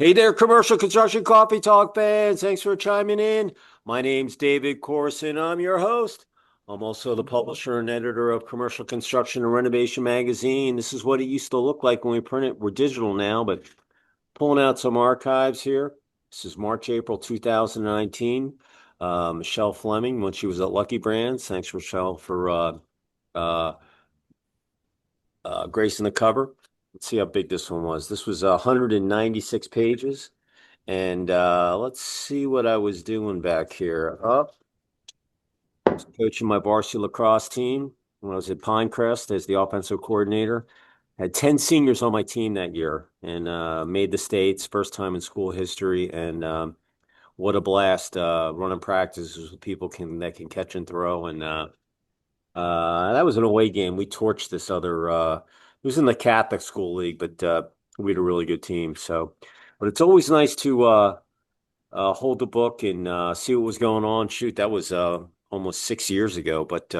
Hey there, Commercial Construction Coffee Talk fans. Thanks for chiming in. My name's David Corson. I'm your host. I'm also the publisher and editor of Commercial Construction and Renovation Magazine. This is what it used to look like when we printed. We're digital now, but pulling out some archives here. This is March, April 2019. Michelle Fleming, when she was at Lucky Brands. Thanks, Michelle, for uh, gracing the cover. Let's see how big this one was. This was 196 pages. And let's see what I was doing back here. Up, coaching my varsity lacrosse team when I was at Pinecrest as the offensive coordinator. Had 10 seniors on my team that year and made the States, first time in school history. And what a blast running practices with people that can catch and throw. And that was an away game. We torched this other, it was in the Catholic School League, but we had a really good team. So, but it's always nice to hold the book and see what was going on. Shoot, that was almost 6 years ago, but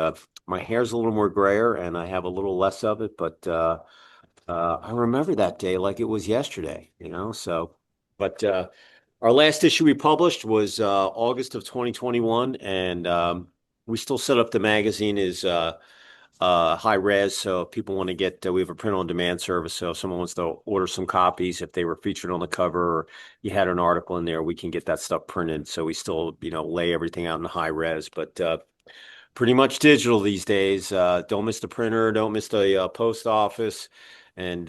my hair's a little more grayer and I have a little less of it. But I remember that day like it was yesterday, you know. So, but our last issue we published was August of 2021, and we still set up the magazine as high res. So if people want to get, we have a print on demand service. So if someone wants to order some copies, if they were featured on the cover or you had an article in there, we can get that stuff printed. So we still, lay everything out in high res, but pretty much digital these days. Don't miss the printer, don't miss the post office. And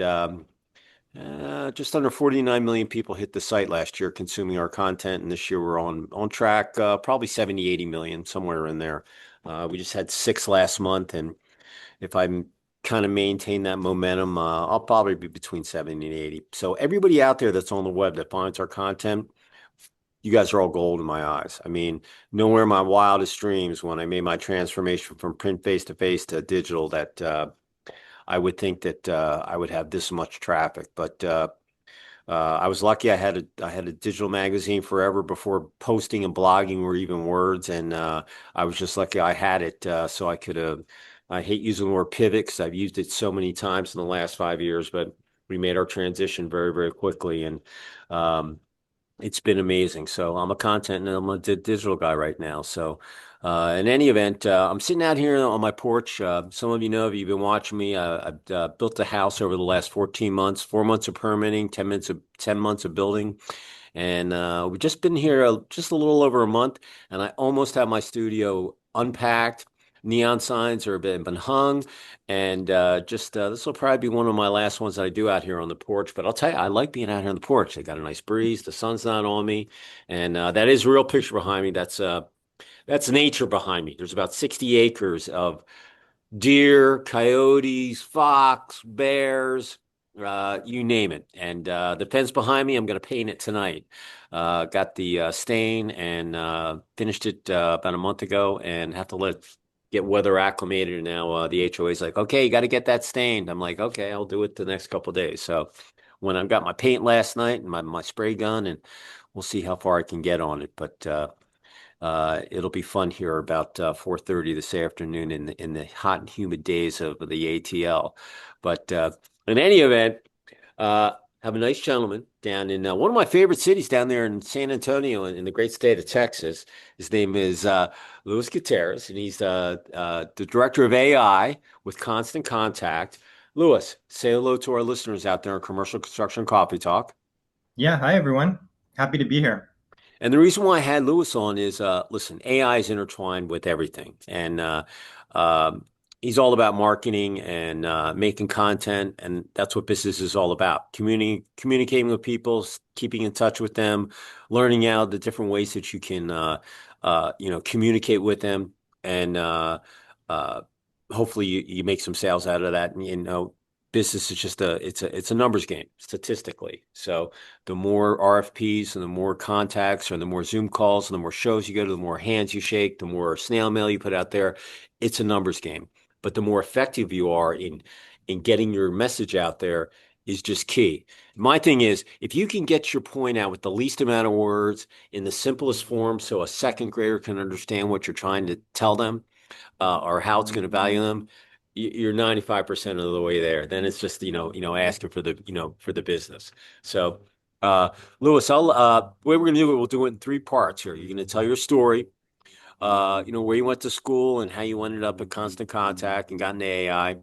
just under 49 million people hit the site last year consuming our content. And this year we're on track, probably 70, 80 million, somewhere in there. We just had 6 last month, and if I kind of maintain that momentum, I'll probably be between 70 and 80. So everybody out there that's on the web that finds our content, you guys are all gold in my eyes. I mean, nowhere in my wildest dreams when I made my transformation from print face to digital that I would think that I would have this much traffic. But I was lucky. I had a digital magazine forever before posting and blogging were even words, and I was just lucky I had it so I could have. I hate using the word pivot because I've used it so many times in the last 5 years, but we made our transition very, very quickly, and it's been amazing. So I'm a content and I'm a digital guy right now. So in any event, I'm sitting out here on my porch. Some of you know if you've been watching me, I've built a house over the last 14 months, 4 months of permitting, 10 months of building. And we've just been here just a little over a month, and I almost have my studio unpacked. Neon signs are been hung, and just this will probably be one of my last ones that I do out here on the porch. But I'll tell you, I like being out here on the porch. I got a nice breeze, the sun's not on me, and that is a real picture behind me. That's nature behind me. There's about 60 acres of deer, coyotes, fox, bears, you name it. And the fence behind me, I'm going to paint it tonight. Got the stain and finished it about a month ago and have to let it get weather acclimated. And now the HOA is like, okay, you got to get that stained. I'm like, okay, I'll do it the next couple of days. So when I got my paint last night and my spray gun, and we'll see how far I can get on it. But it'll be fun here about 4:30 this afternoon in the hot and humid days of the ATL. But in any event, have a nice gentleman down in one of my favorite cities down there in San Antonio in the great state of Texas. His name is Louis Gutierrez, and he's the director of AI with Constant Contact. Louis, say hello to our listeners out there on Commercial Construction Coffee Talk. Yeah, hi everyone. Happy to be here. And the reason why I had Lewis on is, listen, AI is intertwined with everything, and he's all about marketing and making content, and that's what business is all about: communicating with people, keeping in touch with them, learning out the different ways that you can, communicate with them, and uh, hopefully you make some sales out of that. And business is just it's a numbers game statistically. So the more RFPs and the more contacts or the more Zoom calls and the more shows you go to, the more hands you shake, the more snail mail you put out there. It's a numbers game. But the more effective you are in getting your message out there is just key. My thing is, if you can get your point out with the least amount of words in the simplest form so a second grader can understand what you're trying to tell them, or how it's going to value them, you're 95% of the way there. Then it's just, asking for the business. So Uh, Louis, the way we're gonna do it, we'll do it in three parts here. You're gonna tell your story, where you went to school and how you ended up at Constant Contact and got into AI.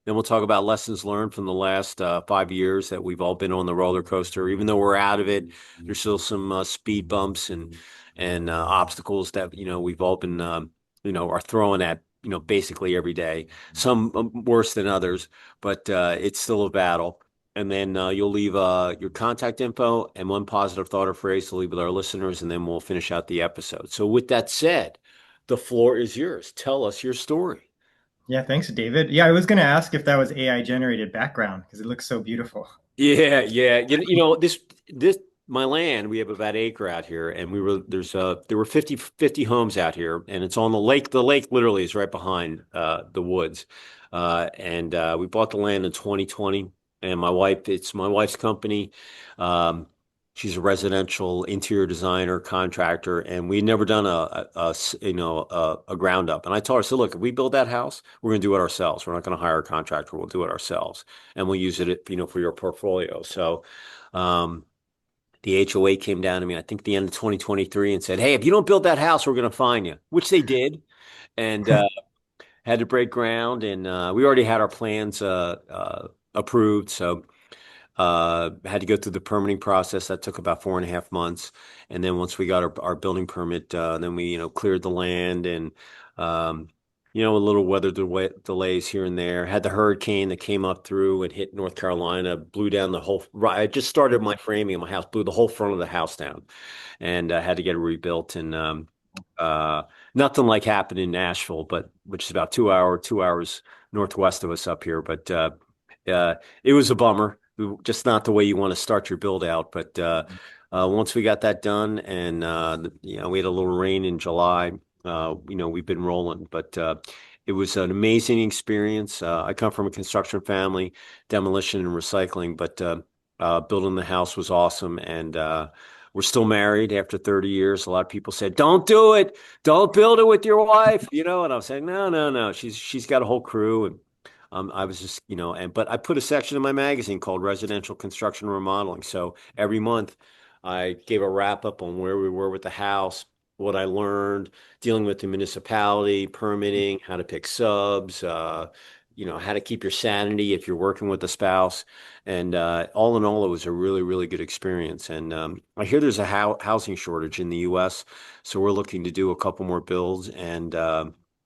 Then we'll talk about lessons learned from the last 5 years that we've all been on the roller coaster. Even though we're out of it, there's still some speed bumps and obstacles that we've all been are throwing at basically every day. Some worse than others, but it's still a battle. And then you'll leave your contact info and one positive thought or phrase to leave with our listeners, and then we'll finish out the episode. So, with that said, the floor is yours. Tell us your story. Yeah, thanks, David. Yeah, I was going to ask if that was AI generated background because it looks so beautiful. Yeah, yeah. This my land, we have about an acre out here, and there were 50 homes out here, and it's on the lake. The lake literally is right behind the woods. And we bought the land in 2020, and it's my wife's company. Um, she's a residential interior designer, contractor, and we'd never done a ground up. And I told her, I said, look, if we build that house, we're going to do it ourselves. We're not going to hire a contractor. We'll do it ourselves and we'll use it, for your portfolio. So, um, the HOA came down to me, I think the end of 2023 and said, hey, if you don't build that house, we're going to fine you, which they did. And, had to break ground and, we already had our plans, approved. So, had to go through the permitting process. That took about 4.5 months. And then once we got our building permit, then we, cleared the land and, um, a little delays here and there. Had the hurricane that came up through and hit North Carolina, blew down the whole, right. I just started my framing of my house, blew the whole front of the house down and had to get it rebuilt. And, uh, nothing like happened in Nashville, but which is about 2 hours northwest of us up here. But, uh, it was a bummer, just not the way you want to start your build out. But once we got that done, and we had a little rain in July, we've been rolling. But it was an amazing experience. I come from a construction family, demolition and recycling, but building the house was awesome, and we're still married after 30 years. A lot of people said, "Don't do it, don't build it with your wife," and I was saying, "No, no, no. She's got a whole crew." And I was just, but I put a section in my magazine called Residential Construction and Remodeling. So every month I gave a wrap up on where we were with the house, what I learned, dealing with the municipality, permitting, how to pick subs, how to keep your sanity if you're working with a spouse. And all in all, it was a really, really good experience. And I hear there's a housing shortage in the US. So we're looking to do a couple more builds and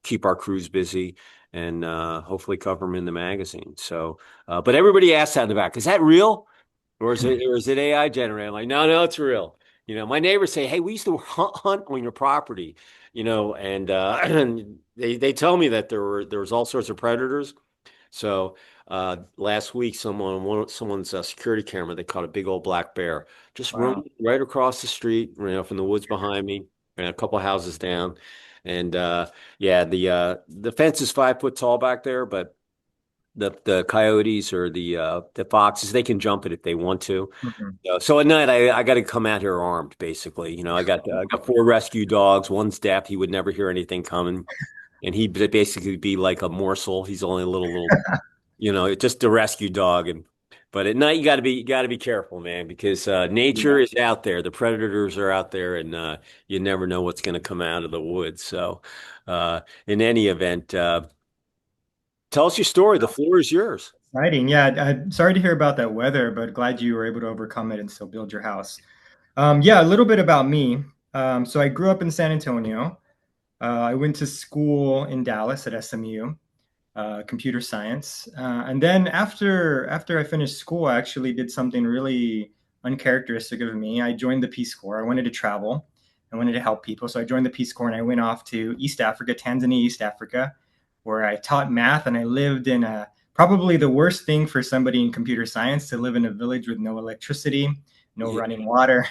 keep our crews busy and hopefully cover them in the magazine. So, but everybody asks that in the back, is that real? Or is it AI generated? I'm like, no, no, it's real. My neighbors say, hey, we used to hunt on your property, and and they tell me that there was all sorts of predators. So last week, someone's security camera, they caught a big old black bear just Wow. running right across the street, from the woods behind me, and a couple houses down. And yeah, the fence is 5 foot tall back there, but the coyotes or the foxes, they can jump it if they want to. Mhm. So at night, I got to come out here armed, basically. I got four rescue dogs. One's deaf; he would never hear anything coming, and he'd basically be like a morsel. He's only a little, just a rescue dog. And but at night, you got to be careful, man, because nature Yeah. is out there. The predators are out there, and you never know what's going to come out of the woods. So, in any event, tell us your story. The floor is yours. Exciting. Yeah, sorry to hear about that weather, but glad you were able to overcome it and still build your house. Yeah, a little bit about me. So I grew up in San Antonio. I went to school in Dallas at SMU, computer science. And then after I finished school, I actually did something really uncharacteristic of me. I joined the Peace Corps. I wanted to travel. I wanted to help people. So I joined the Peace Corps and I went off to East Africa, Tanzania, East Africa, where I taught math and I lived in a probably the worst thing for somebody in computer science to live in a village with no electricity, no Yeah. running water.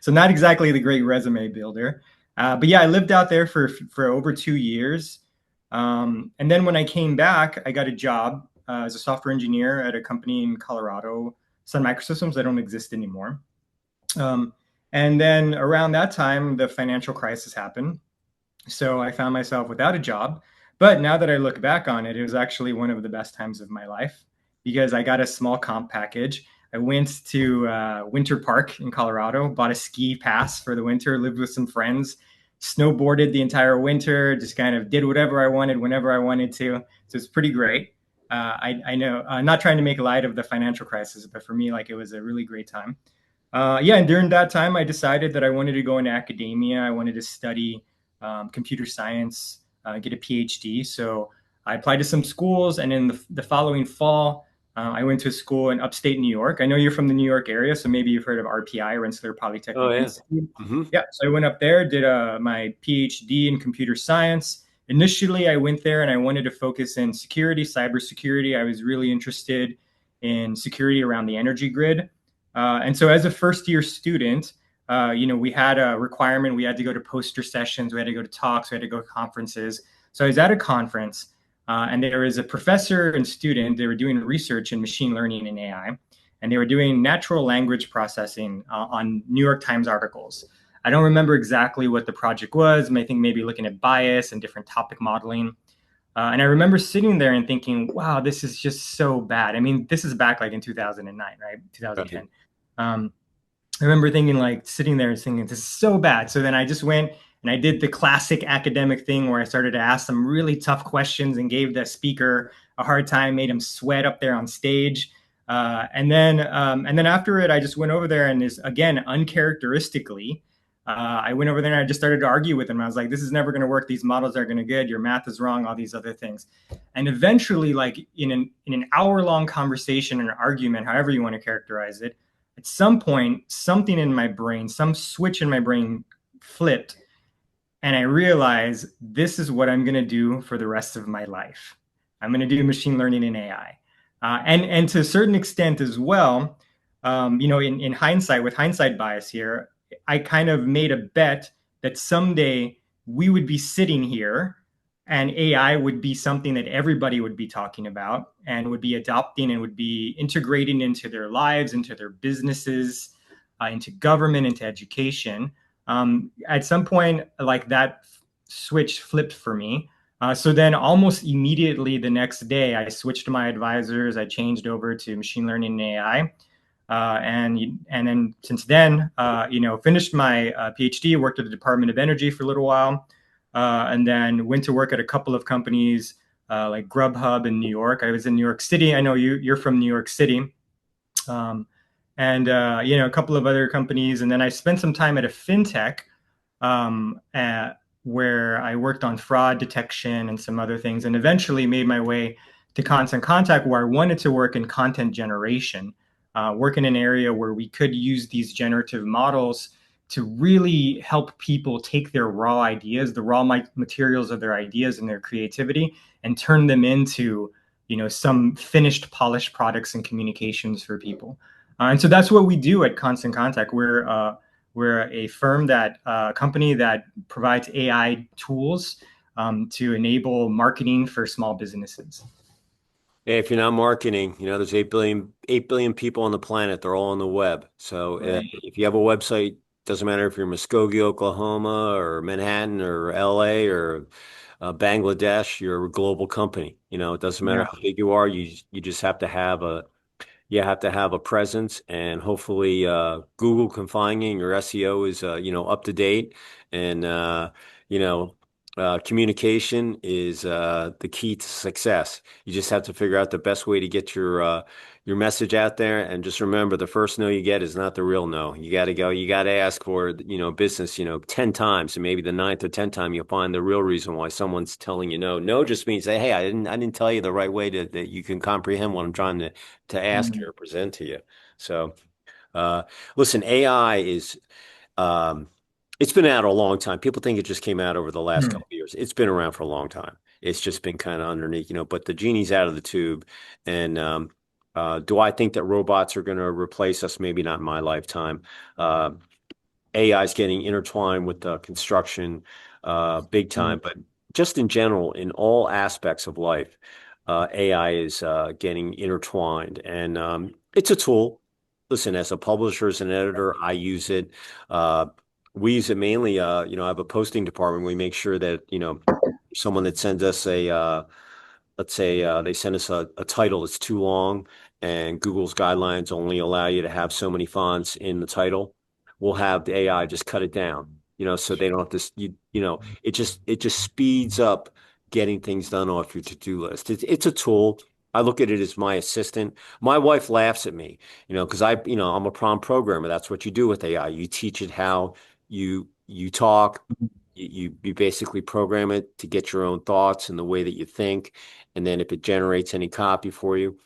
So not exactly the great resume builder. But yeah, I lived out there for over 2 years. And then when I came back, I got a job as a software engineer at a company in Colorado, Sun Microsystems that don't exist anymore. Um, and then around that time, the financial crisis happened. So I found myself without a job. But now that I look back on it, it was actually one of the best times of my life because I got a small comp package. I went to Winter Park in Colorado, bought a ski pass for the winter, lived with some friends, snowboarded the entire winter, just kind of did whatever I wanted whenever I wanted to. So it's pretty great. I know, not trying to make light of the financial crisis, but for me, like it was a really great time. Yeah, and during that time, I decided that I wanted to go into academia. I wanted to study computer science, get a PhD. So I applied to some schools, and in the following fall, I went to a school in upstate New York. I know you're from the New York area, so maybe you've heard of RPI, Rensselaer Oh Polytechnic yeah. Institute. Hmm. Yeah, so I went up there, did my PhD in computer science. Initially, I went there and I wanted to focus in security, cybersecurity. I was really interested in security around the energy grid. And so, as a first year student, we had a requirement. We had to go to poster sessions, we had to go to talks, we had to go to conferences. So I was at a conference, and there was a professor and student. They were doing research in machine learning and AI, and they were doing natural language processing on New York Times articles. I don't remember exactly what the project was. I think maybe looking at bias and different topic modeling. And I remember sitting there and thinking, wow, this is just so bad. I mean, this is back like in 2009, right? Right. 2010. Um, I remember thinking, like, sitting there and thinking, this is so bad. So then I just went and I did the classic academic thing where I started to ask some really tough questions and gave the speaker a hard time, made him sweat up there on stage. And then after it, I just went over there and is again uncharacteristically, I went over there and I just started to argue with him. I was like, "This is never going to work. These models are going to good. Your math is wrong. All these other things." And eventually, like in an hour long conversation, an argument, however you want to characterize it, at some point, something in my brain, some switch in my brain flipped, and I realized this is what I'm going to do for the rest of my life. I'm going to do machine learning and AI, and to a certain extent as well. In hindsight, with hindsight bias here, I kind of made a bet that someday we would be sitting here and AI would be something that everybody would be talking about and would be adopting and would be integrating into their lives, into their businesses, into government, into education. At some point, like that switch flipped for me. So then, almost immediately the next day, I switched to my advisors. I changed over to machine learning and AI. And then since then, finished my PhD, worked at the Department of Energy for a little while, and then went to work at a couple of companies like Grubhub in New York. I was in New York City. I know you're from New York City, um, and a couple of other companies. And then I spent some time at a fintech where I worked on fraud detection and some other things, and eventually made my way to Constant Contact, where I wanted to work in content generation, work in an area where we could use these generative models to really help people take their raw ideas, the raw materials of their ideas and their creativity, and turn them into some finished, polished products and communications for people. And so that's what we do at Constant Contact. We're a firm company that provides AI tools to enable marketing for small businesses. If you're not marketing, there's 8 billion people on the planet. They're all on the web. So Right. if you have a website, doesn't matter if you're Muskogee, Oklahoma, or Manhattan, or LA, or Bangladesh, you're a global company. It doesn't matter Yeah. how big you are. You just have to have a presence, and hopefully Google can find you and your SEO is up to date, and you know communication is the key to success. You just have to figure out the best way to get your message out there, and just remember, the first no you get is not the real no. You got to ask for business 10 times, and maybe the ninth or 10th time you'll find the real reason why someone's telling you no. No just means, hey, I didn't tell you the right way that you can comprehend what I'm trying to ask you Mm. or present to you. So, uh, listen, AI is, um, it's been out a long time. People think it just came out over the last Mm. couple of years. It's been around for a long time. It's just been kind of underneath, but the genie's out of the tube. And do I think that robots are going to replace us? Maybe not in my lifetime. Uh, AI is getting intertwined with construction big Mm. time, but just in general, in all aspects of life, AI is getting intertwined, and it's a tool. Listen, as a publisher, as an editor, I use it. Uh, we use it mainly. I have a posting department. We make sure that someone that sends us let's say they send us a title that's too long, and Google's guidelines only allow you to have so many fonts in the title, we'll have the AI just cut it down, so they don't have to, it just speeds up getting things done off your to-do list. It's a tool. I look at it as my assistant. My wife laughs at me, because I'm a prompt programmer. That's what you do with AI. You teach it how you talk. You basically program it to get your own thoughts and the way that you think. And then if it generates any copy for you,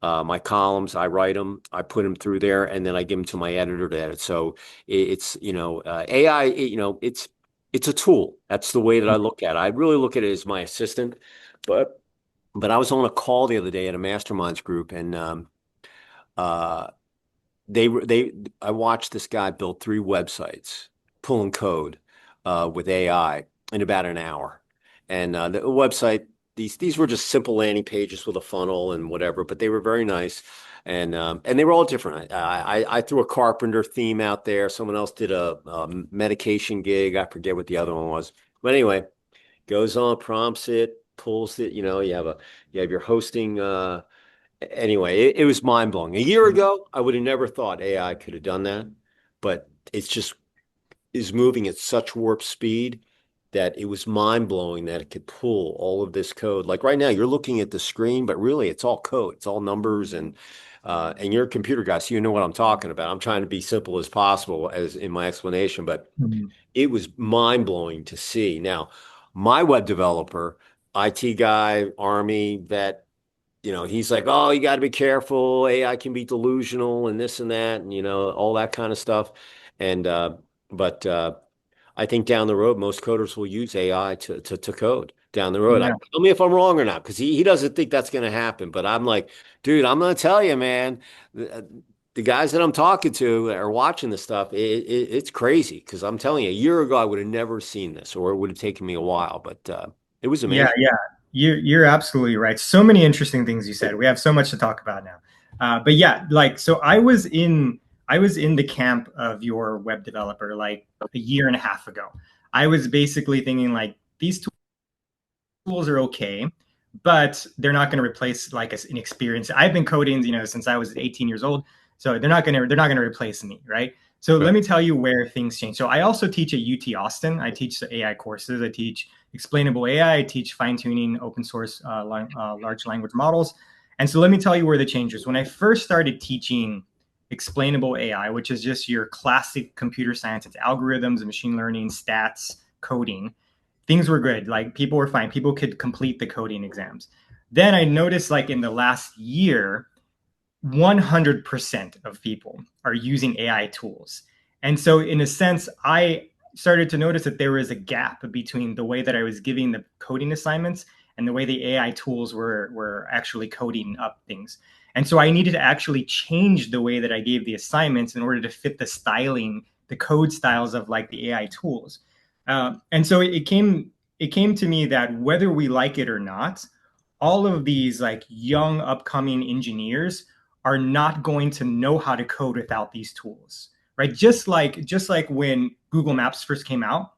my columns, I write them, I put them through there, and then I give them to my editor to edit. So it's, AI, it's a tool. That's the way that I look at it. I really look at it as my assistant. But but I was on a call the other day at a masterminds group, and uh, they I watched this guy build 3 websites pulling code with AI in about an hour. And the website, these were just simple landing pages with a funnel and whatever, but they were very nice. And they were all different. I threw a carpenter theme out there. Someone else did a medication gig. I forget what the other one was. But anyway, goes on, prompts it, pulls it. You have your hosting. Anyway, it was mind blowing. A year ago, I would have never thought AI could have done that, but it's just is moving at such warp speed that it was mind blowing that it could pull all of this code. Like right now, you're looking at the screen, but really it's all code, it's all numbers, and you're a computer guy, so you know what I'm talking about. I'm trying to be simple as possible as in my explanation, but Mhm. it was mind blowing to see. Now, my web developer, IT guy, Army vet, he's like, oh, you got to be careful. AI can be delusional and this and that, and all that kind of stuff. And but I think down the road, most coders will use AI to code down the road. Yeah. Tell me if I'm wrong or not, because he doesn't think that's going to happen. But I'm like, dude, I'm going to tell you, man. The guys that I'm talking to that are watching this stuff, it's crazy. Because I'm telling you, a year ago, I would have never seen this, or it would have taken me a while. But it was Yeah, amazing. yeah. You're absolutely right. So many interesting things you said. We have so much to talk about now. But yeah, like so I was in the camp of your web developer like a year and a half ago. I was basically thinking like these tools are okay, but they're not going to replace like an experience. I've been coding, since I was 18 years old, so they're not going to replace me, right? So let Right. me tell you where things change. So I also teach at UT Austin. I teach the AI courses. I teach explainable AI. I teach fine tuning open source large language models. And so let me tell you where the change is. When I first started teaching explainable AI, which is just your classic computer science, it's algorithms, machine learning, stats, coding, things were good. Like people were fine. People could complete the coding exams. Then I noticed like in the last year, 100% of people are using AI tools. And so in a sense, I started to notice that there was a gap between the way that I was giving the coding assignments and the way the AI tools were actually coding up things. And so I needed to actually change the way that I gave the assignments in order to fit the styling, the code styles of like the AI tools. And so it came to me that whether we like it or not, all of these like young upcoming engineers are not going to know how to code without these tools, right? Just like when Google Maps first came out,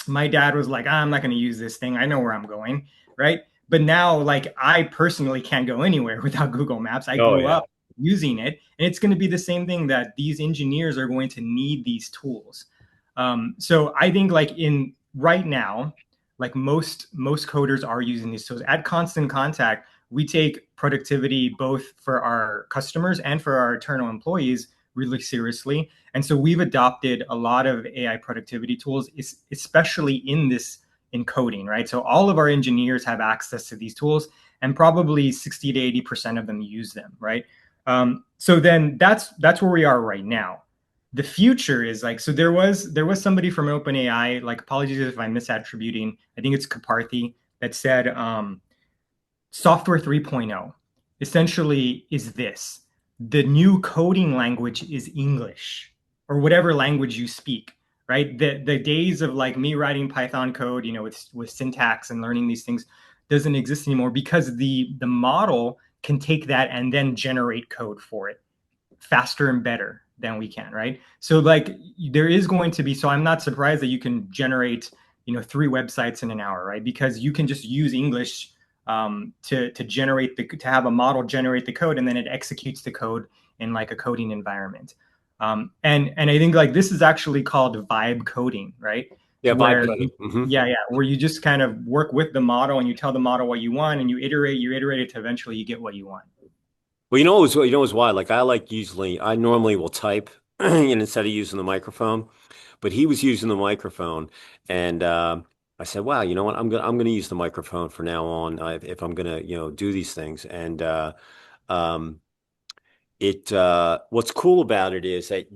my dad was like, I'm not going to use this thing. I know where I'm going, right? But now, like, I personally can't go anywhere without Google Maps. I Oh grew yeah. up using it, and it's going to be the same thing that these engineers are going to need these tools. So I think, like, in right now, like most coders are using these tools. At Constant Contact, we take productivity both for our customers and for our internal employees really seriously. And so we've adopted a lot of AI productivity tools, especially in coding, right? So all of our engineers have access to these tools, and probably 60 to 80% of them use them, right? So then that's where we are right now. The future is like, so there was somebody from OpenAI, like, apologies if I'm misattributing, I think it's Kaparthi, that said software 3.0 essentially is this: the new coding language is English, or whatever language you speak, right? The days of like me writing Python code, with syntax and learning these things doesn't exist anymore, because the model can take that and then generate code for it faster and better than we can, right? So like there is going to be, so I'm not surprised that you can generate 3 websites in an hour, right? Because you can just use English to generate to have a model generate the code, and then it executes the code in like a coding environment. And I think like this is actually called vibe coding, right? Yeah, vibe Where coding. yeah, where you just kind of work with the model and you tell the model what you want and you iterate it to eventually you get what you want. Well, you know, it's why. Like, I normally will type and instead of using the microphone, but he was using the microphone, and I said, "Wow, you know what? I'm gonna use the microphone for now on if I'm gonna, do these things." And um, what's cool about it is that,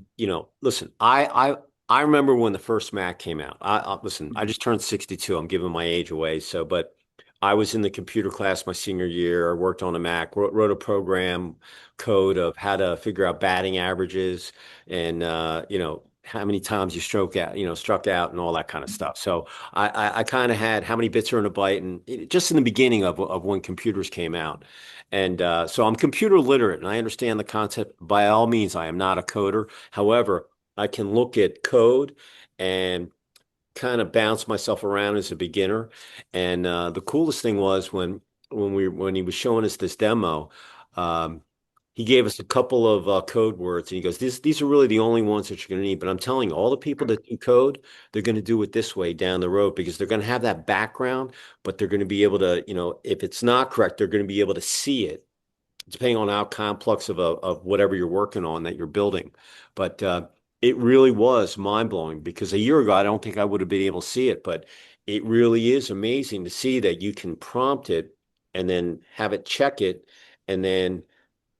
listen, I remember when the first Mac came out. Listen, I just turned 62. I'm giving my age away. So, but I was in the computer class my senior year. I worked on a Mac, wrote a program code of how to figure out batting averages and how many times you struck out and all that kind of stuff. So I kind of had how many bits are in a byte, and just in the beginning of when computers came out. And so I'm computer literate and I understand the concept. By all means, I am not a coder. However, I can look at code and kind of bounce myself around as a beginner. And the coolest thing was when he was showing us this demo, um, he gave us a couple of code words and he goes, these are really the only ones that you're going to need. But I'm telling you, all the people that do code, they're going to do it this way down the road because they're going to have that background, but they're going to be able to, if it's not correct, they're going to be able to see it depending on how complex of whatever you're working on that you're building. But it really was mind blowing because a year ago, I don't think I would have been able to see it, but it really is amazing to see that you can prompt it and then have it check it and then,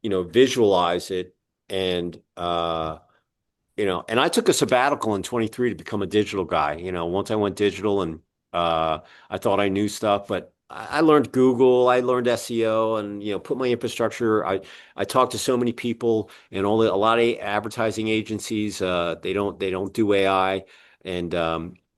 visualize it and, and I took a sabbatical in 23 to become a digital guy. Once I went digital and I thought I knew stuff, but I learned Google, I learned SEO, and put my infrastructure. I talked to so many people and a lot of advertising agencies. They don't do AI and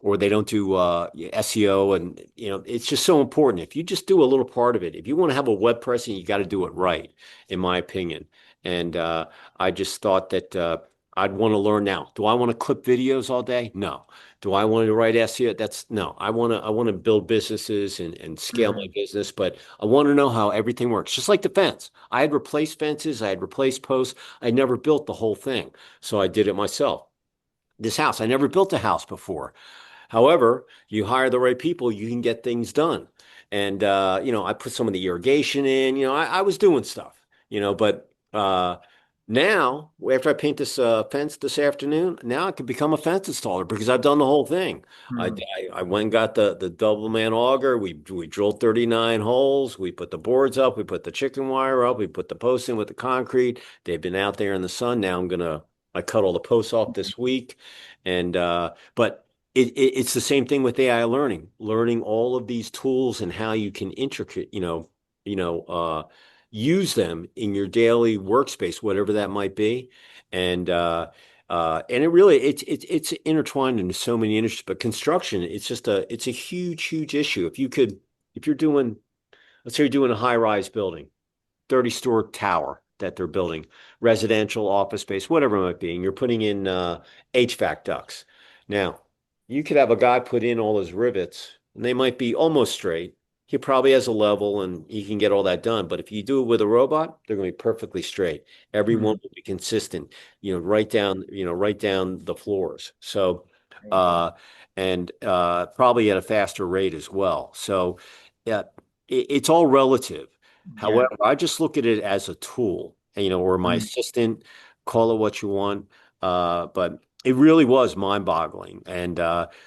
or they don't do SEO, and it's just so important. If you just do a little part of it, if you want to have a web presence, you got to do it right, in my opinion. And I just thought that. I'd want to learn now. Do I want to clip videos all day? No. Do I want to write SEO? That's no. I want to build businesses and scale my Mhm. business, but I want to know how everything works. Just like the fence. I had replaced fences, I had replaced posts. I never built the whole thing. So I did it myself. This house, I never built a house before. However, you hire the right people, you can get things done. And I put some of the irrigation in, I was doing stuff, but now after I paint this fence this afternoon, now I could become a fence installer because I've done the whole thing. I Mhm. I went and got the double man auger. We drilled 39 holes. We put the boards up. We put the chicken wire up. We put the posts in with the concrete. They've been out there in the sun. Now I cut all the posts off this week. And but it's the same thing with AI learning all of these tools and how you can intricate, you know, uh, use them in your daily workspace, whatever that might be. And and it's intertwined into so many industries. But construction, it's a huge issue. If you're doing, let's say you're doing a high rise building, 30-story tower that they're building, residential, office space, whatever it might be, and you're putting in HVAC ducts. Now, you could have a guy put in all his rivets, and they might be almost straight. He probably has a level and he can get all that done. But if you do it with a robot, they're going to be perfectly straight. Everyone Mhm. will be consistent, right down the floors. So, Right. uh, and probably at a faster rate as well. So, yeah, it's all relative. Yeah. However, I just look at it as a tool, or my Mhm. assistant, call it what you want. But it really was mind-boggling. And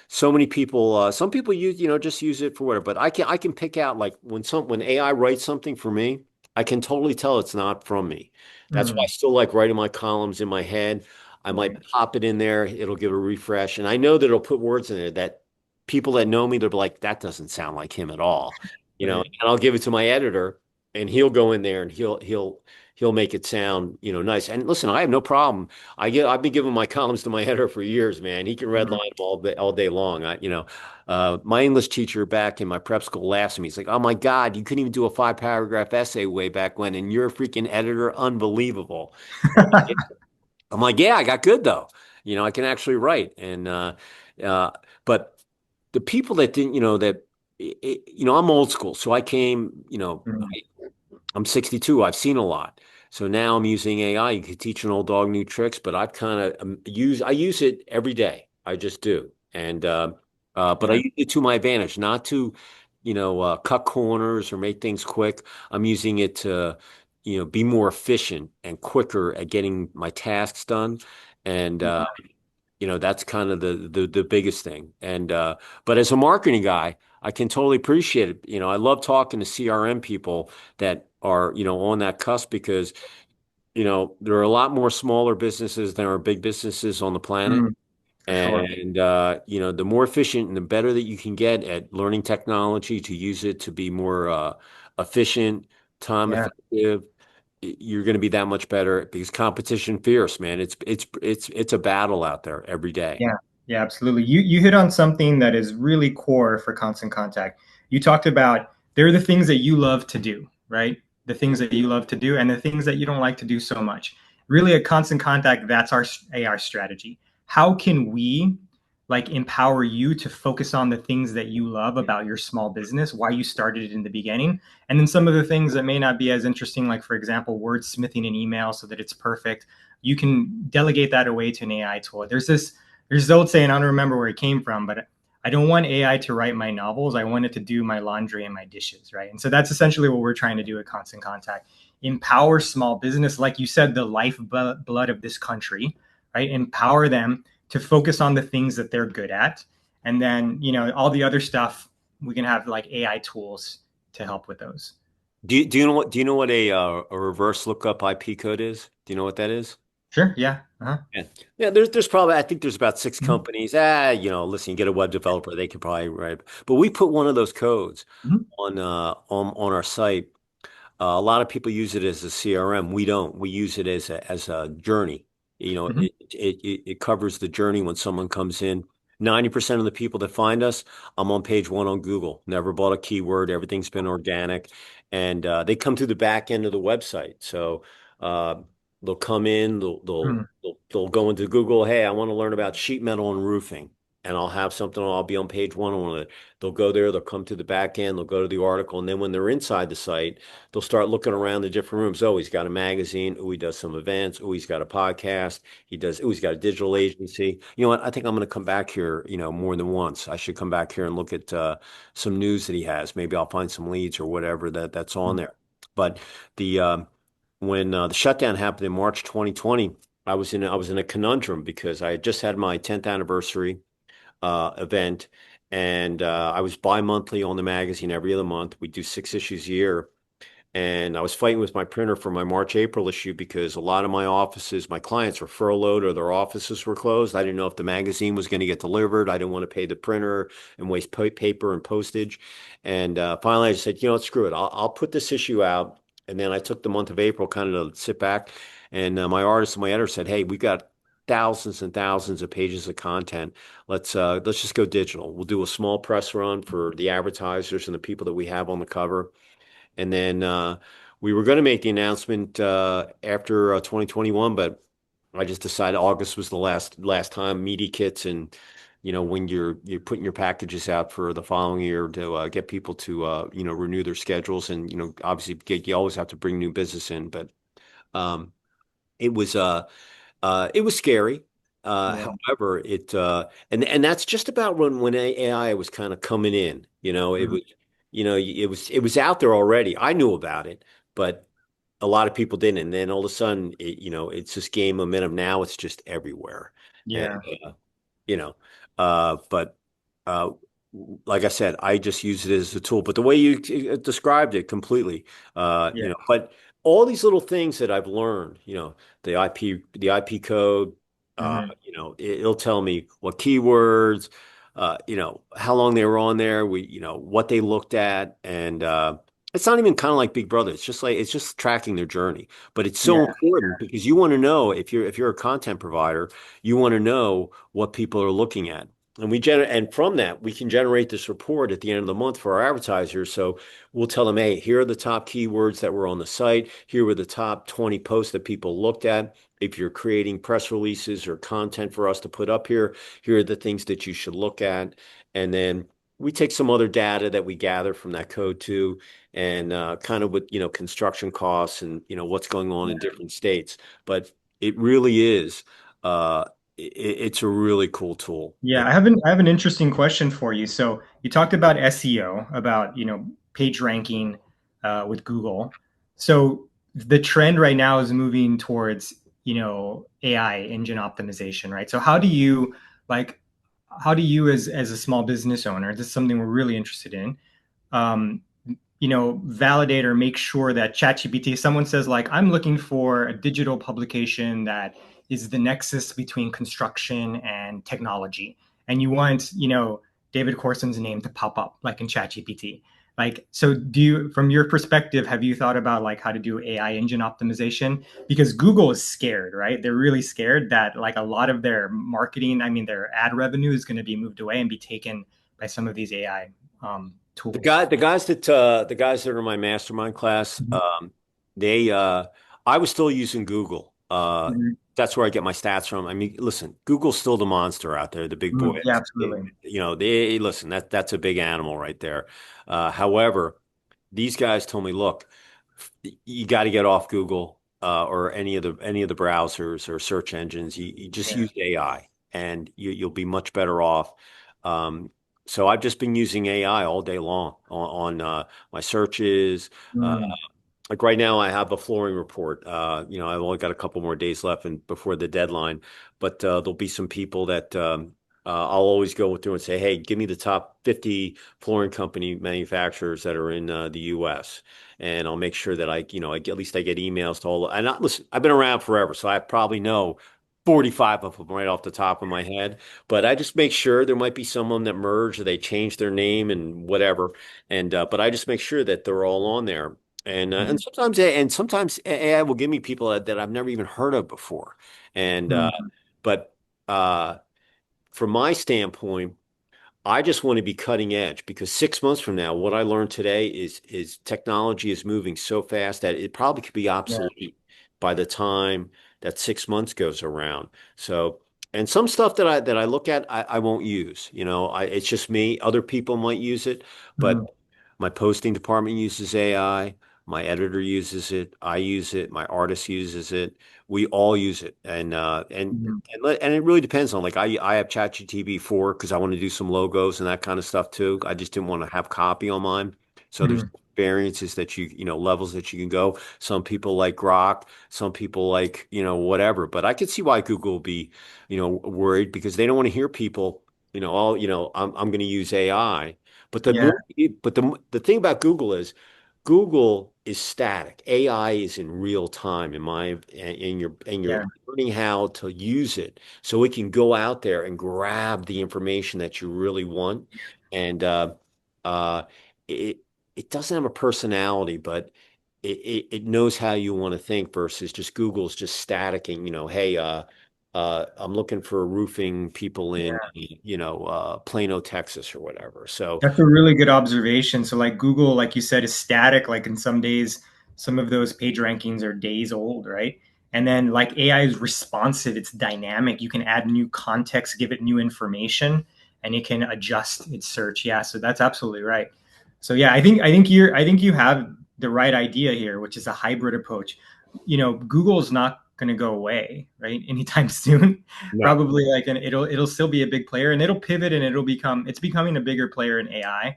so many people, some people just use it for whatever. But I can pick out like when AI writes something for me, I can totally tell it's not from me. That's why I Mhm. still like writing my columns in my head. I might Right. pop it in there, it'll give a refresh, and I know that it'll put words in there that people that know me, they'll be like, that doesn't sound like him at all. Right. And I'll give it to my editor and he'll go in there and he'll make it sound, nice. And listen, I have no problem. I've been giving my columns to my editor for years, man. He can redline Mhm. them all day long. My English teacher back in my prep school laughs at me. He's like, "Oh my God, you couldn't even do a 5-paragraph essay way back when, and you're a freaking editor, unbelievable." I'm like, "Yeah, I got good though. I can actually write." And uh, but the people that didn't, I'm old school, so I came, Mm, I'm 62. I've seen a lot. So now I'm using AI. You could teach an old dog new tricks, but I've kind of I use it every day. I just do. But I yeah. use it to my advantage, not to, cut corners or make things quick. I'm using it to, be more efficient and quicker at getting my tasks done. And, that's kind of the biggest thing. But as a marketing guy, I can totally appreciate it. I love talking to CRM people that are, on that cusp because, there are a lot more smaller businesses than are big businesses on the planet. Mm, for sure. And, the more efficient and the better that you can get at learning technology to use it to be more efficient, time Yeah. effective, you're going to be that much better because competition fierce, man. It's a battle out there every day. Yeah, yeah, absolutely. You hit on something that is really core for constant contact. You talked about there are the things that you love to do, right? The things that you love to do and the things that you don't like to do so much. Really, a constant contact, that's our AI strategy. How can we like empower you to focus on the things that you love about your small business, why you started it in the beginning, and then some of the things that may not be as interesting, like for example, wordsmithing an email so that it's perfect. You can delegate that away to an AI tool. There's old saying, I don't remember where it came from, but I don't want AI to write my novels. I want it to do my laundry and my dishes, right? And so that's essentially what we're trying to do at Constant Contact. Empower small business, like you said, the lifeblood of this country, right? Empower them to focus on the things that they're good at. And then, all the other stuff, we can have like AI tools to help with those. Do you know what a reverse lookup IP code is? Do you know what that is? Sure. Yeah. Uh-huh. Yeah. Yeah, there's probably I think there's about six Mhm. companies. Listen, you get a web developer, they could probably write. But we put one of those codes Mhm. on our site. A lot of people use it as a CRM. We don't. We use it as a journey. Mhm. It covers the journey when someone comes in. 90% of the people that find us, I'm on page one on Google. Never bought a keyword. Everything's been organic, and they come through the back end of the website. So uh, they'll come in. Mhm. They'll go into Google. Hey, I want to learn about sheet metal and roofing, and I'll have something. I'll be on page one on it. They'll go there. They'll come to the back end. They'll go to the article, and then when they're inside the site they'll start looking around the different rooms. Oh, he's got a magazine. Oh, he does some events. Oh, he's got a podcast. He's got a digital agency. You know what? I think I'm going to come back here, more than once. I should come back here and look at some news that he has. Maybe I'll find some leads or whatever that's on there. But the when the shutdown happened in March 2020, I was in a conundrum because I had just had my 10th anniversary event, and I was bi-monthly on the magazine every other month. We do 6 issues a year. And I was fighting with my printer for my March, April issue because a lot of my offices, my clients were furloughed or their offices were closed. I didn't know if the magazine was going to get delivered. I didn't want to pay the printer and waste paper and postage. And finally, I just said, screw it. I'll put this issue out. And then I took the month of April kind of to sit back. And my artist and my editor said, hey, we've got thousands and thousands of pages of content. Let's just go digital. We'll do a small press run for the advertisers and the people that we have on the cover. And then we were going to make the announcement after 2021, but I just decided August was the last time media kits and when you're putting your packages out for the following year to get people to renew their schedules and obviously you always have to bring new business in, but um, it was it was scary. Yeah. However, and that's just about when AI was kind of coming in. It Mhm. was it was out there already. I knew about it, but a lot of people didn't. And then all of a sudden, it's just gained momentum. Now it's just everywhere, and Yeah. you know, but uh, like I said, I just use it as a tool. But the way you described it completely, Yeah. but all these little things that I've learned, the IP code, Mhm. it'll tell me what keywords, how long they were on there, what they looked at, and it's not even kind of like Big Brother. It's just tracking their journey. But it's Yeah. so important because you want to know if you're a content provider, you want to know what people are looking at. And from that, we can generate this report at the end of the month for our advertisers. So we'll tell them, hey, here are the top keywords that were on the site. Here were the top 20 posts that people looked at. If you're creating press releases or content for us to put up here, here are the things that you should look at. And then we take some other data that we gather from that code too, and kind of with, construction costs and, what's going on in different states. But it really is, it's a really cool tool. Yeah, I have an interesting question for you. So you talked about SEO, about page ranking with Google. So the trend right now is moving towards AI engine optimization, right? So like how do you as a small business owner, this is something we're really interested in, um, validate or make sure that ChatGPT, someone says like, I'm looking for a digital publication that is the nexus between construction and technology. And you want, David Corson's name to pop up like in ChatGPT. Like, so from your perspective, have you thought about like how to do AI engine optimization? Because Google is scared, right? They're really scared that like a lot of their marketing, I mean, their ad revenue is going to be moved away and be taken by some of these AI tools. The guys that are in my mastermind class, Mhm. I was still using Google. Mhm. That's where I get my stats from. I mean, listen, Google's still the monster out there, the big Mhm. Yeah, boys. absolutely. They listen. That's a big animal right there. However, these guys told me, look, you got to get off Google or any of the browsers or search engines. You just Yeah. use AI, and you'll be much better off. Um, so I've just been using AI all day long on my searches. Uh, Mm. like right now, I have a flooring report. I've only got a couple more days left before the deadline, but there'll be some people that I'll always go through and say, "Hey, give me the top 50 flooring company manufacturers that are in the U.S." And I'll make sure that at least I get emails to all. And listen, I've been around forever, so I probably know 45 of them right off the top of my head. But I just make sure there might be someone that merged or they changed their name and whatever. And but I just make sure that they're all on there. And Mhm. sometimes AI will give me people that I've never even heard of before. And Mm. but uh, from my standpoint, I just want to be cutting edge because 6 months from now, what I learned today is technology is moving so fast that it probably could be Yeah. obsolete by the time that 6 months goes around. So, and some stuff that I look at, I won't use. It's just me. Other people might use it, Mm. but my posting department uses AI. My editor uses it. I use it. My artist uses it. We all use it, Mhm. and it really depends on like I have ChatGPT 4 because I want to do some logos and that kind of stuff too. I just didn't want to have copy on mine. So there's Mhm. variances that levels that you can go. Some people like Grok, some people like, whatever. But I could see why Google will be, worried because they don't want to hear people, I'm going to use AI. But the Yeah. more, but the thing about Google is Google is static. AI is in real time and you're Yeah. learning how to use it so it can go out there and grab the information that you really want. And uh it it doesn't have a personality, but it knows how you want to think versus just Google's just staticking, hey, I'm looking for roofing people in, Plano, Texas or whatever. So That's a really good observation. So like Google, like you said, is static. Like in some days, some of those page rankings are days old, right? And then like AI is responsive, it's dynamic. You can add new context, give it new information, and it can adjust its search. Yeah, so that's absolutely right. So yeah, I think you have the right idea here, which is a hybrid approach. Google's not going to go away, right? Anytime soon. no. Probably like it'll still be a big player and it'll pivot and it's becoming a bigger player in AI.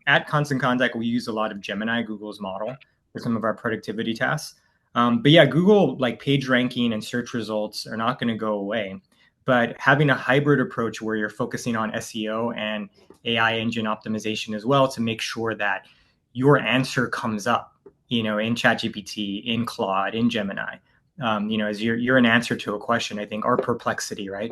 At Constant Contact, we use a lot of Gemini, Google's model, for some of our productivity tasks. But yeah, Google like page ranking and search results are not going to go away. But having a hybrid approach where you're focusing on SEO and AI engine optimization as well to make sure that your answer comes up, in ChatGPT, in Claude, in Gemini, as you're an answer to a question, I think, or perplexity, right,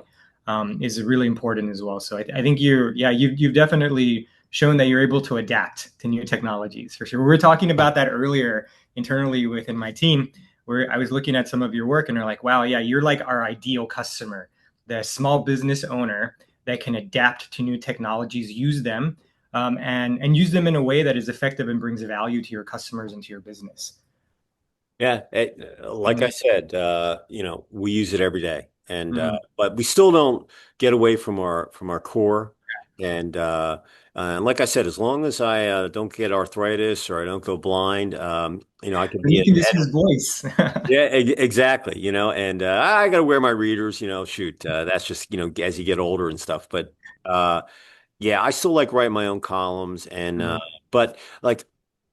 is really important as well. So I think you've definitely shown that you're able to adapt to new technologies for sure. We were talking about that earlier internally within my team, where I was looking at some of your work and they're like, wow, yeah, you're like our ideal customer, the small business owner that can adapt to new technologies, use them, and use them in a way that is effective and brings value to your customers and to your business. Yeah, like Mm-hmm. I said, we use it every day, and Mm-hmm. but we still don't get away from our core, and And like I said, as long as I don't get arthritis or I don't go blind, I could And be you an can just use editor. voice. Yeah, exactly. And I got to wear my readers. Shoot, that's just as you get older and stuff. But uh, yeah, I still like writing my own columns, and Mm, but like,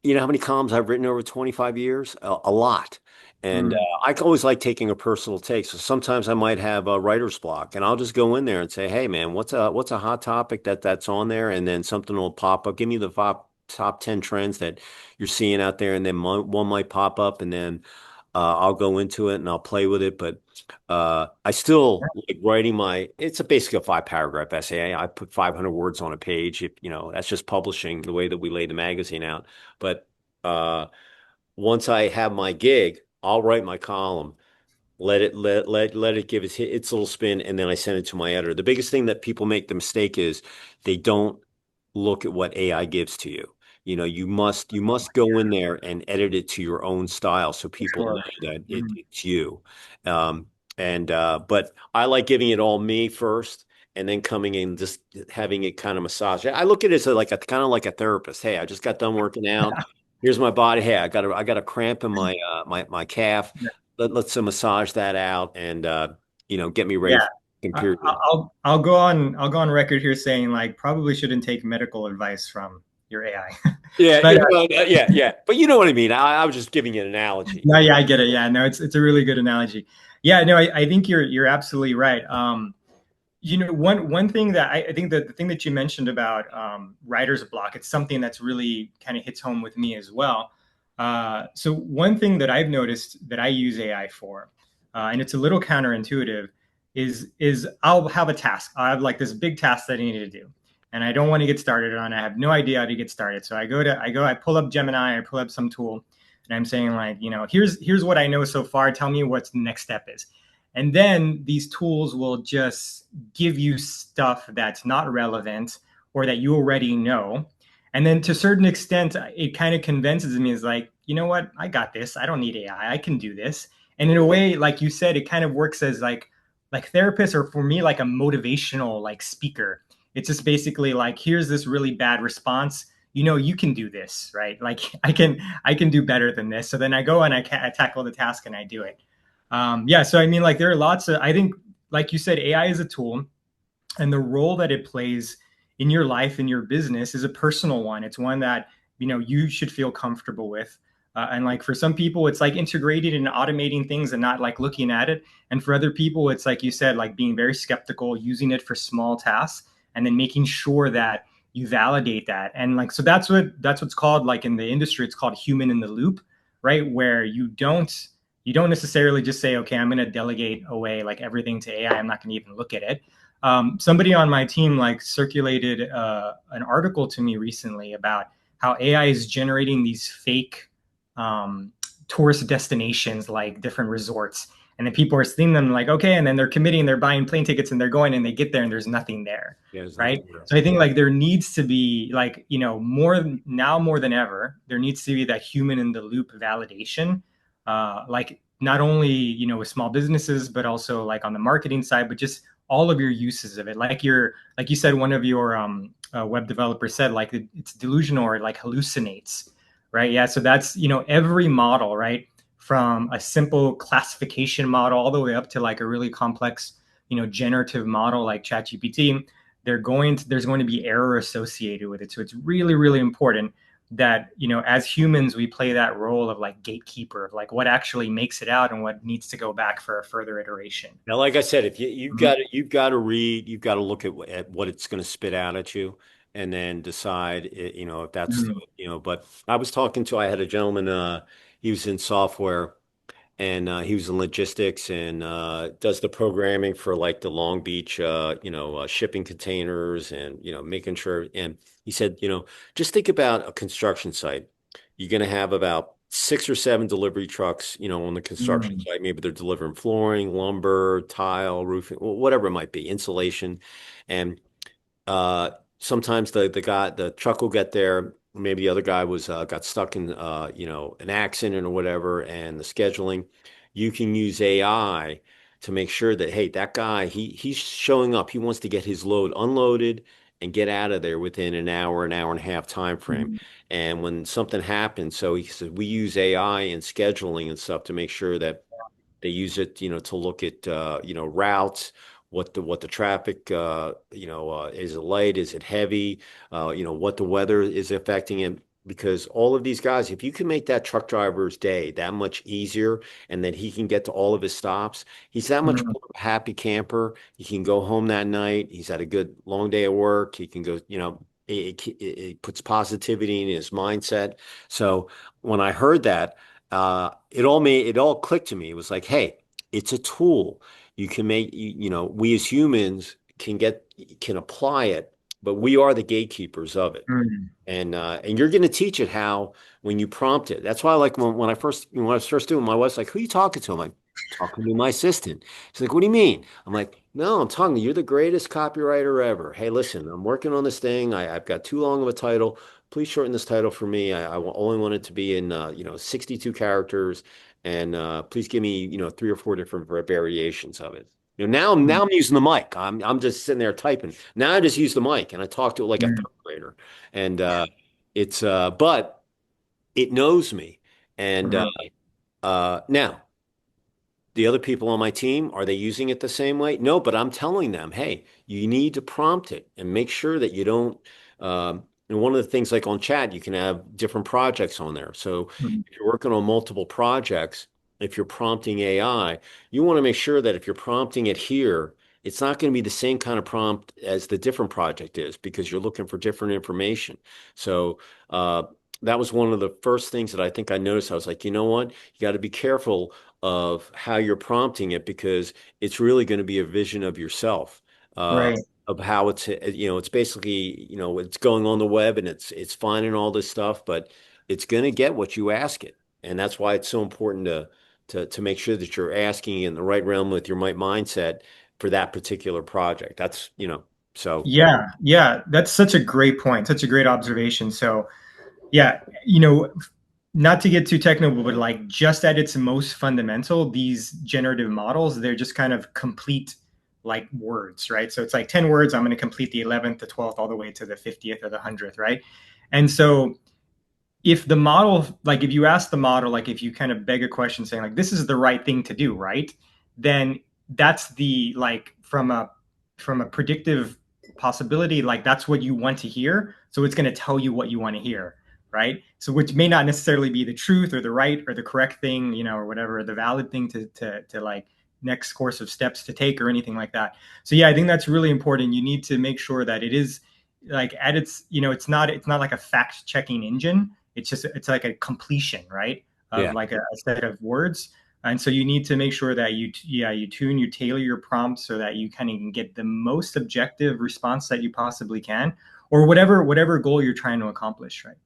how many columns I've written over 25 years? A lot. And mm, I always like taking a personal take. So sometimes I might have a writer's block, and I'll just go in there and say, "Hey, man, what's a hot topic that's on there?" And then something will pop up. Give me the top 10 trends that you're seeing out there, and then one might pop up, and then I'll go into it and I'll play with it. But I still like writing it's basically a 5 paragraph essay. I put 500 words on a page. That's just publishing the way that we lay the magazine out. But uh, once I have my gig, I'll write my column, let it give its little spin, and then I send it to my editor. The biggest thing that people make the mistake is they don't look at what AI gives to you. You must go in there and edit it to your own style so for people sure. know that Mhm. it's you. And but I like giving it all me first and then coming in just having it kind of massage. I look at it as like a kind of like a therapist. Hey, I just got done working out. Here's my body. Hey, I got a cramp in my calf. Let's massage that out and get me ready Yeah. for the period. I'll go on record here saying like probably shouldn't take medical advice from your AI. Yeah, But well, yeah. But you know what I mean. I was just giving you an analogy. no, yeah, I get it. Yeah, no, it's a really good analogy. Yeah, no, I think you're absolutely right. One thing that I think that the thing that you mentioned about writer's block, it's something that's really kind of hits home with me as well. So one thing that I've noticed that I use AI for, and it's a little counterintuitive, is I'll have a task. I have like this big task that I need to do, and I don't want to get started on. I have no idea how to get started. So I pull up Gemini, I pull up some tool, and I'm saying like, here's what I know so far. Tell me what the next step is. And then these tools will just give you stuff that's not relevant or that you already know. And then to a certain extent, it kind of convinces me is like, you know what? I got this. I don't need AI. I can do this. And in a way, like you said, it kind of works as like therapists or for me, like a motivational like speaker. It's just basically like, here's this really bad response. You can do this, right? Like I can do better than this. So then I go and I tackle the task and I do it. Yeah, so I mean, like there are lots of, I think, like you said, AI is a tool, and the role that it plays in your life, in your business, is a personal one. It's one that you should feel comfortable with. And like for some people, it's like integrated and automating things and not like looking at it. And for other people, it's like you said, like being very skeptical, using it for small tasks, and then making sure that you validate that. And like so that's what's called like in the industry, it's called human in the loop, right? Where you don't necessarily just say, okay, I'm going to delegate away like everything to AI. I'm not going to even look at it. Somebody on my team like circulated an article to me recently about how AI is generating these fake um, tourist destinations, like different resorts. And then people are seeing them like, okay, and then they're committing, they're buying plane tickets and they're going and they get there and there's nothing there. Yeah, there's Right. nothing real. So I think like there needs to be like, more than ever, there needs to be that human in the loop validation. Like not only, with small businesses, but also like on the marketing side, but just all of your uses of it. Like you said, one of your web developers said like it's delusional or it like hallucinates, right? Yeah. So that's, every model, right? From a simple classification model all the way up to like a really complex, generative model like ChatGPT, there's going to be error associated with it. So it's really, really important that, as humans, we play that role of like gatekeeper of like what actually makes it out and what needs to go back for a further iteration. Now, like I said, if you've Mhm. got to you've got to read, you've got to look at what it's going to spit out at you, and then decide, if that's Mhm. But I had a gentleman, he was in software, and he was in logistics and does the programming for like the Long Beach, shipping containers and making sure. And he said, just think about a construction site. You're going to have about 6 or 7 delivery trucks, on the construction Mhm. site. Maybe they're delivering flooring, lumber, tile, roofing, whatever it might be, insulation, and uh, sometimes the truck will get there. Maybe the other guy was got stuck in an accident or whatever, and the scheduling. You can use AI to make sure that hey, that guy he's showing up. He wants to get his load unloaded and get out of there within an hour and a half time frame. Mhm. And when something happens, so he said we use AI and scheduling and stuff to make sure that they use it, to look at routes, what the traffic, is it light, is it heavy, what the weather is affecting it. Because all of these guys, if you can make that truck driver's day that much easier, and then he can get to all of his stops, he's that much Mhm. more of a happy camper. He can go home that night. He's had a good long day at work. He can go, it puts positivity in his mindset. So when I heard that, it all clicked to me. It was like, hey, it's a tool. You can make, we as humans can apply it, but we are the gatekeepers of it. Mhm. And you're going to teach it how when you prompt it. That's why, like when I was first doing, my wife's like, "Who are you talking to?" I'm like, "Talking to my assistant." She's like, "What do you mean?" I'm like, "No, I'm talking to you. You're the greatest copywriter ever. Hey, listen, I'm working on this thing. I've got too long of a title. Please shorten this title for me. Only want it to be in 62 characters, and please give me 3 or 4 different variations of it." Now I'm using the mic. I'm just sitting there typing. Now I just use the mic and I talk to it like a Mhm. third grader. And it's but it knows me. And Mhm. now the other people on my team, are they using it the same way? No, but I'm telling them, hey, you need to prompt it and make sure that you don't. And one of the things, like on chat, you can have different projects on there. So Mhm. if you're working on multiple projects, if you're prompting AI, you want to make sure that if you're prompting it here, it's not going to be the same kind of prompt as the different project is, because you're looking for different information. So uh, that was one of the first things that I think I noticed. I was like, you know what? You got to be careful of how you're prompting it, because it's really going to be a vision of yourself, Right. of how it's basically, it's going on the web and it's finding all this stuff, but it's going to get what you ask it. And that's why it's so important to make sure that you're asking in the right realm with your mindset for that particular project. So Yeah, yeah, that's such a great point, such a great observation. So, yeah, you know, not to get too technical, but like just at its most fundamental, these generative models, they're just kind of complete like words, right? So it's like 10 words, I'm going to complete the 11th, the 12th, all the way to the 50th or the 100th, right? And so if the model, like if you ask the model, like if you kind of beg a question saying like this is the right thing to do, right? Then that's the like from a predictive possibility, like that's what you want to hear. So it's going to tell you what you want to hear, right? So which may not necessarily be the truth or the right or the correct thing, or whatever the valid thing to like next course of steps to take or anything like that. So yeah, I think that's really important. You need to make sure that it is like at its, it's not like a fact checking engine. It's like a completion, right, of yeah. like a set of words. And so you need to make sure that you tailor your prompts so that you kind of can get the most objective response that you possibly can, or whatever goal you're trying to accomplish, right?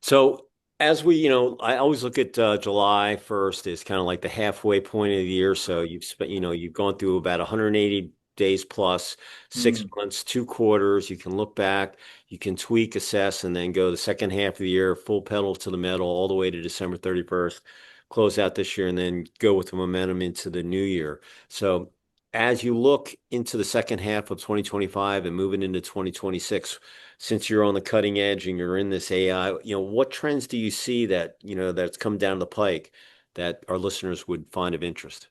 So as I always look at July 1st as kind of like the halfway point of the year. So you've gone through about 180 days plus, six Mm. months, 2 quarters. You can look back, you can tweak, assess, and then go the second half of the year, full pedal to the metal, all the way to December 31st, close out this year, and then go with the momentum into the new year. So as you look into the second half of 2025 and moving into 2026, since you're on the cutting edge and you're in this AI, what trends do you see that's come down the pike that our listeners would find of interest?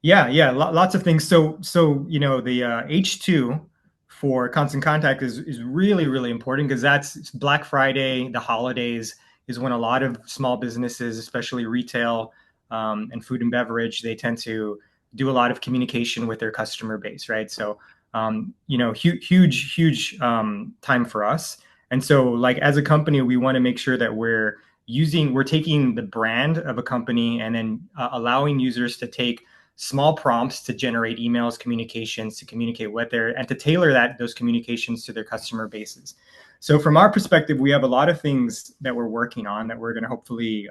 Yeah, yeah, lots of things. So the H2 for constant contact is really really important because that's Black Friday, the holidays is when a lot of small businesses, especially retail and food and beverage, they tend to do a lot of communication with their customer base, right? So huge time for us. And so like as a company, we want to make sure that we're taking the brand of a company and then allowing users to take small prompts to generate emails, communications, to communicate with their and to tailor those communications to their customer bases. So from our perspective, we have a lot of things that we're working on that we're going to hopefully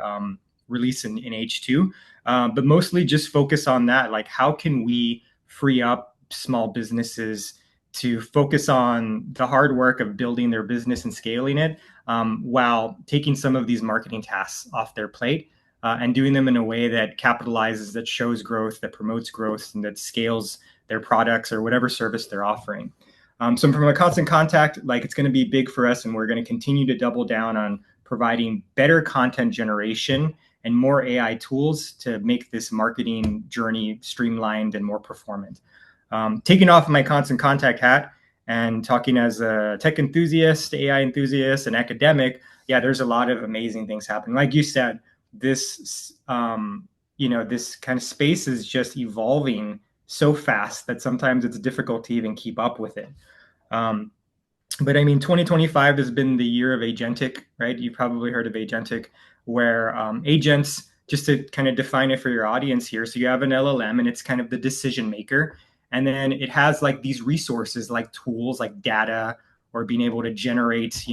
release in H2, but mostly just focus on that. Like, how can we free up small businesses to focus on the hard work of building their business and scaling it, while taking some of these marketing tasks off their plate, and doing them in a way that capitalizes, that shows growth, that promotes growth, and that scales their products or whatever service they're offering. So from a constant contact, like it's going to be big for us, and we're going to continue to double down on providing better content generation and more AI tools to make this marketing journey streamlined and more performant. Taking off my constant contact hat and talking as a tech enthusiast, AI enthusiast, and academic, yeah, there's a lot of amazing things happening. Like you said, this this kind of space is just evolving so fast that sometimes it's difficult to even keep up with it. Um, but I mean, 2025 has been the year of agentic, right? You've probably heard of agentic, where agents, just to kind of define it for your audience here. So you have an LLM and it's kind of the decision maker. And then it has like these resources like tools like data or being able to generate,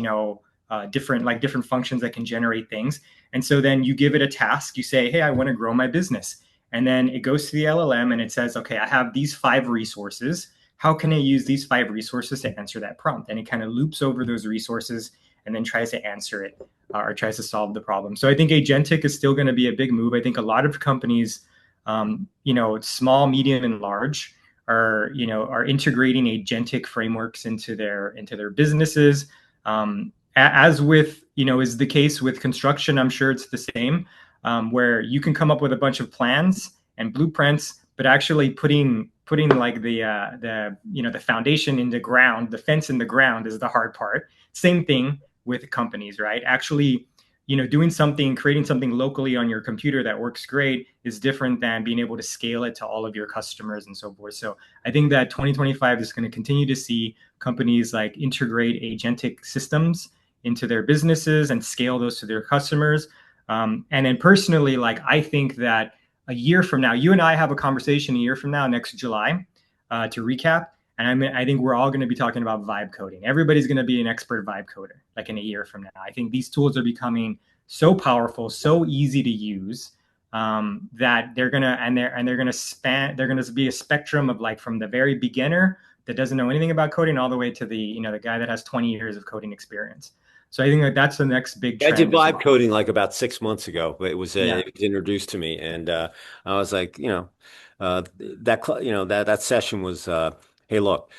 different functions that can generate things. And so then you give it a task, you say, hey, I want to grow my business. And then it goes to the LLM and it says, okay, I have these 5 resources. How can I use these 5 resources to answer that prompt? And it kind of loops over those resources and then tries to answer it or tries to solve the problem. So I think agentic is still going to be a big move. I think a lot of companies, small, medium, and large, are integrating agentic frameworks into their businesses. As with is the case with construction, I'm sure it's the same, where you can come up with a bunch of plans and blueprints, but actually putting like the foundation in the ground, the fence in the ground is the hard part. Same thing with companies, right? Actually, doing something, creating something locally on your computer that works great is different than being able to scale it to all of your customers and so forth. So I think that 2025 is going to continue to see companies like integrate agentic systems into their businesses and scale those to their customers. And then personally, like I think that a year from now, you and I have a conversation a year from now, next July, to recap. And I think we're all going to be talking about vibe coding. Everybody's going to be an expert vibe coder, like in a year from now. I think these tools are becoming so powerful, so easy to use, that they're gonna be a spectrum of like from the very beginner that doesn't know anything about coding all the way to the guy that has 20 years of coding experience. So I think that that's the next big I did trend as vibe well. coding like about 6 months ago. Yeah, It was introduced to me, and I was like, that session was, hey, look,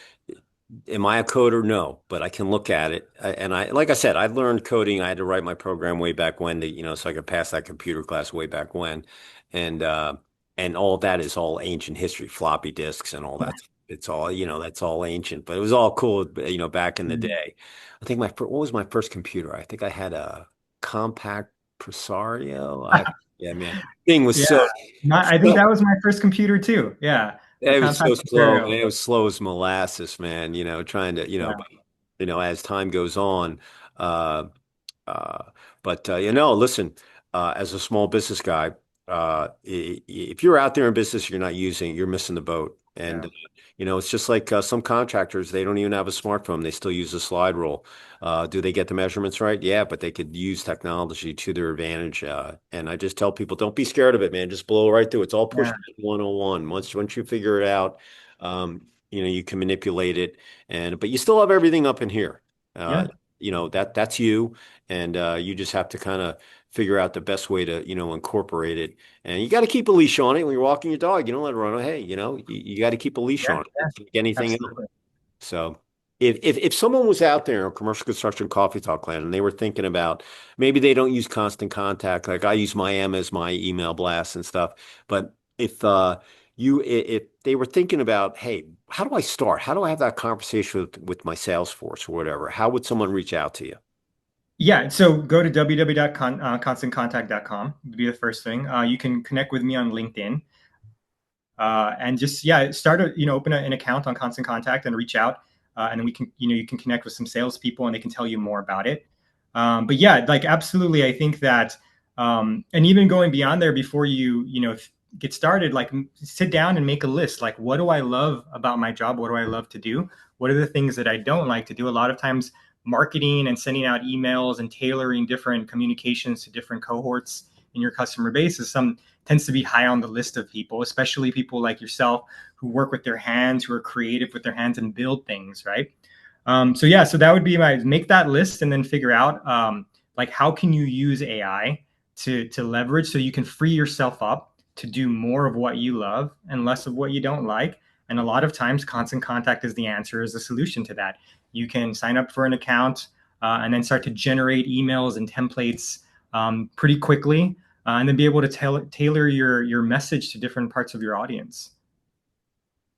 am I a coder? No, but I can look at it. And like I said, I learned coding. I had to write my program way back when, so I could pass that computer class way back when, and uh, and all that is all ancient history, floppy disks and all yeah. that. It's all, that's all ancient, but it was all cool, back in the Mhm. day. I think what was my first computer? I think I had a compact Presario. Yeah, man, thing was Yeah, I think so that was my first computer too. Yeah, a it was so compact slow, man. stereo. It was slow as molasses, man. Trying to, Yeah, as time goes on. Uh, uh, but listen, as a small business guy, if you're out there in business, you're not using it, you're missing the boat. And yeah, it's just like some contractors, they don't even have a smartphone. They still use a slide rule. Do they get the measurements right? Yeah, but they could use technology to their advantage. And I just tell people, don't be scared of it, man. Just blow right through. It's all push yeah, 101. Once you figure it out, you can manipulate it. But you still have everything up in here. Uh, yeah, that's you, and you just have to kind of figure out the best way to incorporate it. And you got to keep a leash on it when you're walking your dog. You don't let it run. Hey, you got to keep a leash yeah, on it. yeah, It's like anything else. absolutely. So if someone was out there in commercial construction coffee talk land and they were thinking about maybe they don't use constant contact, like I use my M as my email blast and stuff, but if they were thinking about, hey, how do I start? How do I have that conversation with my sales force or whatever? How would someone reach out to you? Yeah, so go to www.constantcontact.com would be the first thing. You can connect with me on LinkedIn. And just yeah, open an account on Constant Contact and reach out, and then we can you can connect with some salespeople and they can tell you more about it. But yeah, like absolutely, I think that, and even going beyond there before you get started, like sit down and make a list. Like, what do I love about my job? What do I love to do? What are the things that I don't like to do? A lot of times, marketing and sending out emails and tailoring different communications to different cohorts in your customer base is some tends to be high on the list of people, especially people like yourself who work with their hands, who are creative with their hands and build things, right? So yeah, so that would be my make that list and then figure out like how can you use AI to leverage so you can free yourself up to do more of what you love and less of what you don't like. And a lot of times, constant contact is the answer, is the solution to that. You can sign up for an account and then start to generate emails and templates pretty quickly, and then be able to tailor your message to different parts of your audience.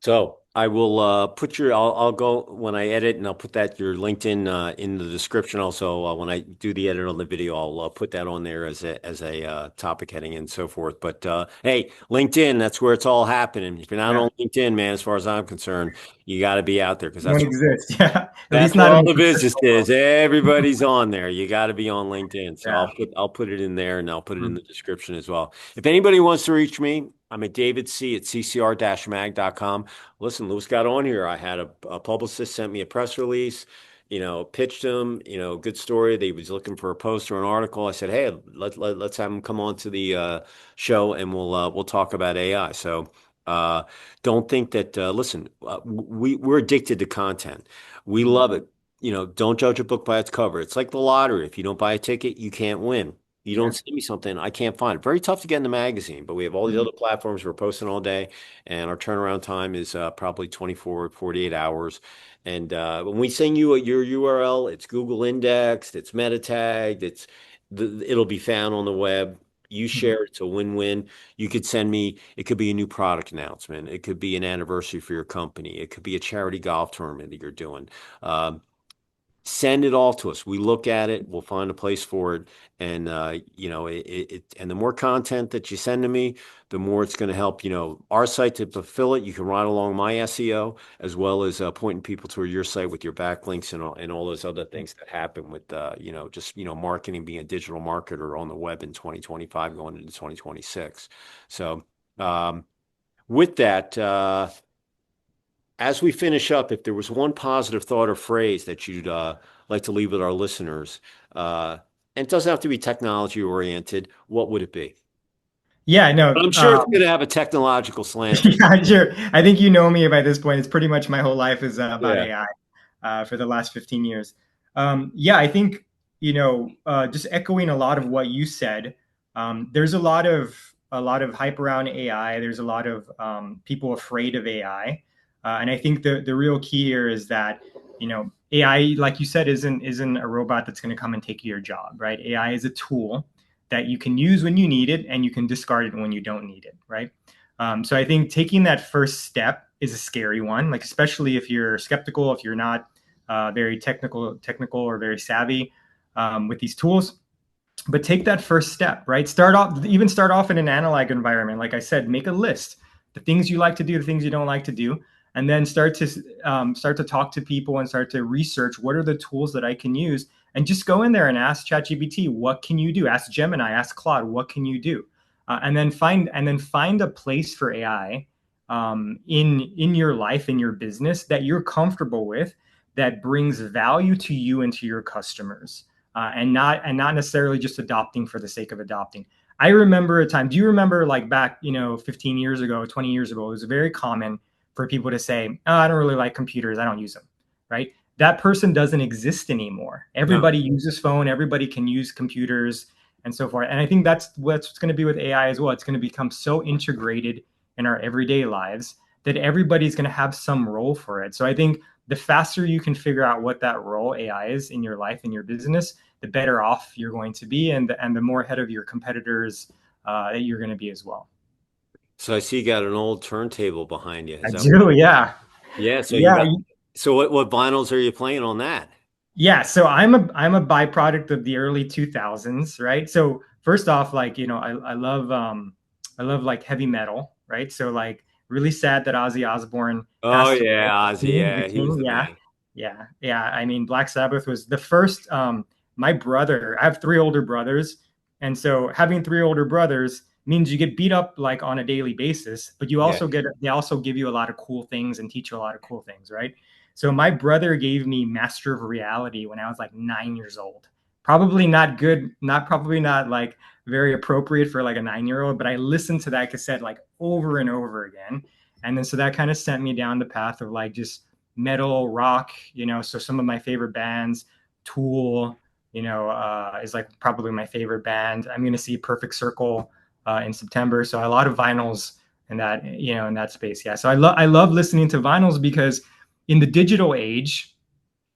So I will I'll go when I edit and I'll put that your LinkedIn in the description. Also, when I do the edit on the video, I'll put that on there as a topic heading and so forth. But hey, LinkedIn, that's where it's all happening. If you're not Yeah, on LinkedIn, man, as far as I'm concerned, you got to be out there because don't exist. Yeah, at least that's where not in all the the business professional world. is. Everybody's on there. You got to be on LinkedIn. So Yeah. I'll put it in there and I'll put it in Mm. the description as well. If anybody wants to reach me, I'm at David C at ccr-mag.com. Listen, Louis got on here. I had a publicist sent me a press release, pitched him, good story. They was looking for a post or an article. I said, hey, let's have him come on to the show and we'll talk about AI. So uh, don't think that, listen, we're addicted to content. We Mm. love it. Don't judge a book by its cover. It's like the lottery. If you don't buy a ticket, you can't win. You don't Yeah. send me something, I can't find it. Very tough to get in the magazine, but we have all these Mm. other platforms we're posting all day, and our turnaround time is probably 24, 48 hours. And when we send you your URL, it's Google indexed, it's meta tagged, it'll be found on the web. You Mm. share it, it's a win-win. You could send me, it could be a new product announcement, it could be an anniversary for your company, it could be a charity golf tournament that you're doing. Um, Send it all to us. We look at it. We'll find a place for it. And and the more content that you send to me, the more it's going to help, our site to fulfill it. You can ride along my SEO as well as pointing people to your site with your backlinks and all those other things that happen with, marketing, being a digital marketer on the web in 2025 going into 2026. So, with that, as we finish up, if there was one positive thought or phrase that you'd like to leave with our listeners, and it doesn't have to be technology oriented, what would it be? Yeah, But no. I'm sure it's going to have a technological slant to it. Yeah, sure. I think you know me by this point. It's pretty much my whole life is about Yeah. AI for the last 15 years. Yeah, I think, just echoing a lot of what you said. There's a lot of hype around AI. There's a lot of people afraid of AI, and I think the real key here is that AI, like you said, isn't a robot that's going to come and take your job, right? AI is a tool that you can use when you need it, and you can discard it when you don't need it, right? So I think taking that first step is a scary one, like especially if you're skeptical, if you're not very technical or very savvy with these tools. But take that first step, right? Start off in an analog environment. Like I said, make a list, the things you like to do, the things you don't like to do, and then start to talk to people and start to research what are the tools that I can use, and just go in there and ask ChatGPT, what can you do? Ask Gemini, ask Claude, what can you do? And then find a place for AI in your life, in your business that you're comfortable with, that brings value to you and to your customers, and not necessarily just adopting for the sake of adopting. I remember a time. Do you remember, like, back 15 years ago, 20 years ago, it was very common for people to say, "Oh, I don't really like computers. I don't use them." Right? That person doesn't exist anymore. No. Everybody uses phone. Everybody can use computers and so forth. And I think that's what's going to be with AI as well. It's going to become so integrated in our everyday lives that everybody's going to have some role for it. So I think the faster you can figure out what that role AI is in your life, in your business, the better off you're going to be, and the more ahead of your competitors that you're going to be as well. So I see you got an old turntable behind you. I Is that what? do, yeah, Yeah. So you yeah, got. So what vinyls are you playing on that? yeah. So I'm a byproduct of the early 2000s, right? So first off, like I love like heavy metal, right? So like really sad that Ozzy Osbourne Oh passed away. yeah, Ozzy. The Yeah, he was King, the yeah, man. yeah. I mean, Black Sabbath was the first. My brother, I have three older brothers, and so having three older brothers means you get beat up like on a daily basis, but you Yeah. also get they also give you a lot of cool things and teach you a lot of cool things, right? So my brother gave me Master of Reality when I was like 9 years old. Probably not good, probably not like very appropriate for like a 9 year old, but I listened to that cassette like over and over again. And then so that kind of sent me down the path of like just metal rock, so some of my favorite bands, Tool, is like probably my favorite band. I'm going to see Perfect Circle in September. So a lot of vinyls in that, in that space. Yeah. So I love listening to vinyls because in the digital age,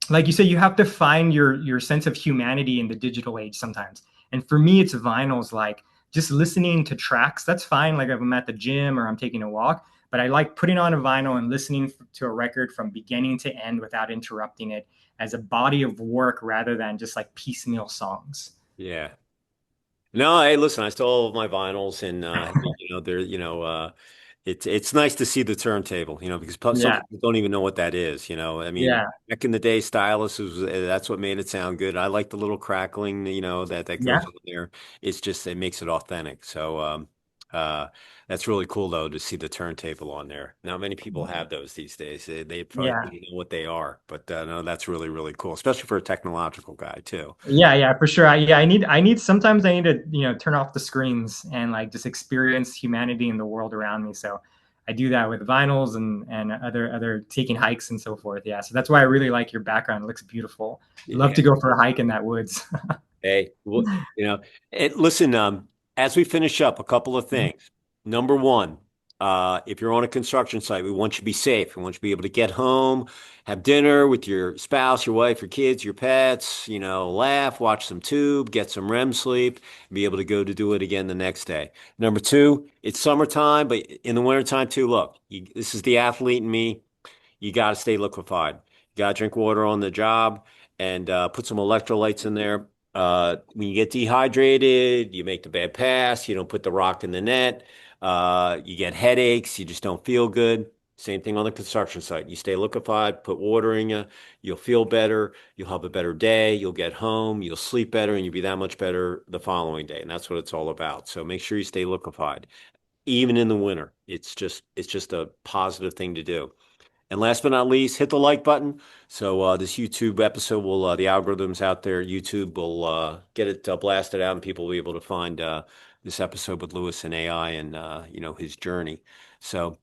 like you say, you have to find your sense of humanity in the digital age sometimes. And for me, it's vinyls, like just listening to tracks. That's fine. Like if I'm at the gym or I'm taking a walk, but I like putting on a vinyl and listening to a record from beginning to end without interrupting it as a body of work rather than just like piecemeal songs. Yeah. No, hey, listen, I still have all of my vinyls and they're, it's nice to see the turntable, because some Yeah. people don't even know what that is, I mean, Yeah. back in the day, stylus was that's what made it sound good. I like the little crackling, that goes Yeah. on there. It makes it authentic. So uh that's really cool though to see the turntable on there. Not many people have those these days. They probably Yeah. don't know what they are, but no, that's really, really cool, especially for a technological guy too. Yeah, yeah, for sure. Sometimes I need to, turn off the screens and like just experience humanity in the world around me. So I do that with vinyls and other taking hikes and so forth. Yeah. So that's why I really like your background. It looks beautiful. Love Yeah. to go for a hike in that woods. Hey, well, listen, as we finish up, a couple of things. Number one, if you're on a construction site, we want you to be safe. We want you to be able to get home, have dinner with your spouse, your wife, your kids, your pets, laugh, watch some tube, get some REM sleep, and be able to go to do it again the next day. Number two, it's summertime, but in the wintertime too, look, this is the athlete in me. You got to stay liquefied. You got to drink water on the job and put some electrolytes in there. When you get dehydrated, you make the bad pass, you don't put the rock in the net, you get headaches, you just don't feel good. Same thing on the construction site. You stay liquefied, put water in you, you'll feel better, you'll have a better day, you'll get home, you'll sleep better, and you'll be that much better the following day. And that's what it's all about. So make sure you stay liquefied, even in the winter. It's just a positive thing to do. And last but not least, hit the like button. So this YouTube episode will, the algorithms out there, YouTube will get it blasted out, and people will be able to find this episode with Louis and AI and his journey. So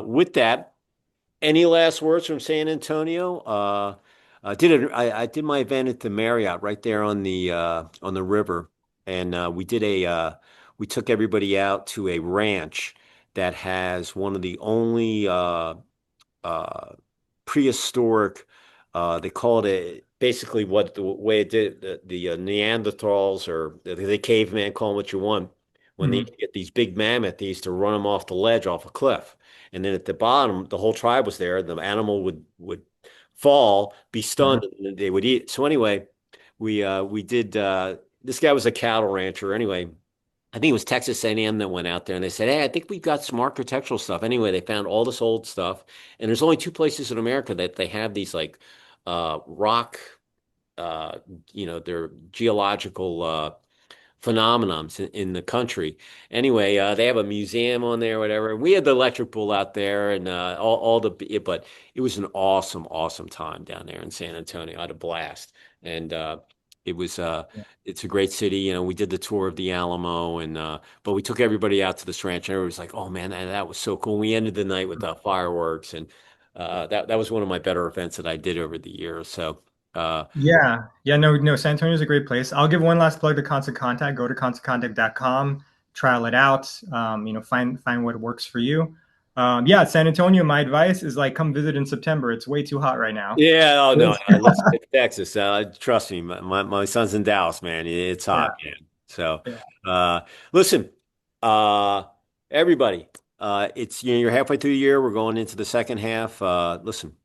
with that, any last words from San Antonio? I did my event at the Marriott right there on the river, and we took everybody out to a ranch that has one of the only uh, prehistoric. They called it basically what the way it did the Neanderthals or the caveman, call them what you want. When they Mhm. used to get these big mammoth, they used to run them off the ledge off a cliff, and then at the bottom, the whole tribe was there. The animal would fall, be Uh-huh. stunned, and then they would eat. So anyway, we did. This guy was a cattle rancher. Anyway, I think it was Texas A&M that went out there and they said, "Hey, I think we've got some architectural stuff." Anyway, they found all this old stuff, and there's only two places in America that they have these like rock, uh, they're geological phenomenons in the country. Anyway, they have a museum on there, whatever. We had the electric bull out there and but it was an awesome, awesome time down there in San Antonio. I had a blast, and it was it's a great city. We did the tour of the Alamo, and but we took everybody out to this ranch, and everybody was like, "Oh man, that was so cool." And we ended the night with fireworks, and that was one of my better events that I did over the years. So. Yeah. Yeah, no, no, San Antonio is a great place. I'll give one last plug to Constant Contact. Go to constantcontact.com, trial it out, find what works for you. Yeah, San Antonio, my advice is like come visit in September. It's way too hot right now. Yeah, oh no, no, listen, it's Texas. Trust me, my son's in Dallas, man. It's hot, Yeah, man. So, yeah. uh, listen, uh, everybody, it's you're halfway through the year. We're going into the second half. Listen,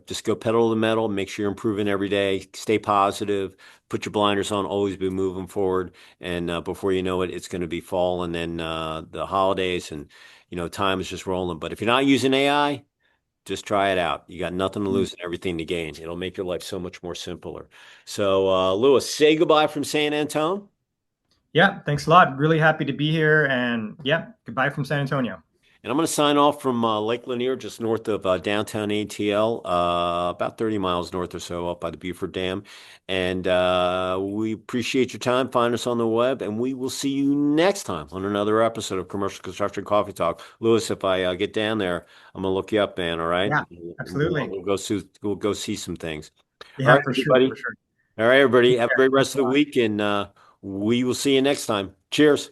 just go pedal to the metal. Make sure you're improving every day. Stay positive. Put your blinders on. Always be moving forward. And before you know it, it's going to be fall, and then the holidays, and time is just rolling. But if you're not using AI, just try it out. You got nothing to lose and everything to gain. It'll make your life so much more simpler. So, Lewis, say goodbye from San Antone. Yeah, thanks a lot. Really happy to be here. And yeah, goodbye from San Antonio. And I'm going to sign off from Lake Lanier, just north of downtown ATL, about 30 miles north or so up by the Beaufort Dam. And we appreciate your time. Find us on the web, and we will see you next time on another episode of Commercial Construction Coffee Talk. Lewis, if I get down there, I'm going to look you up, man. All right. Yeah, absolutely. We'll go see some things. All Yeah, right, for sure, for everybody. sure. All right, everybody. Take Have a care. great Thanks rest a of the lot. week, and we will see you next time. Cheers.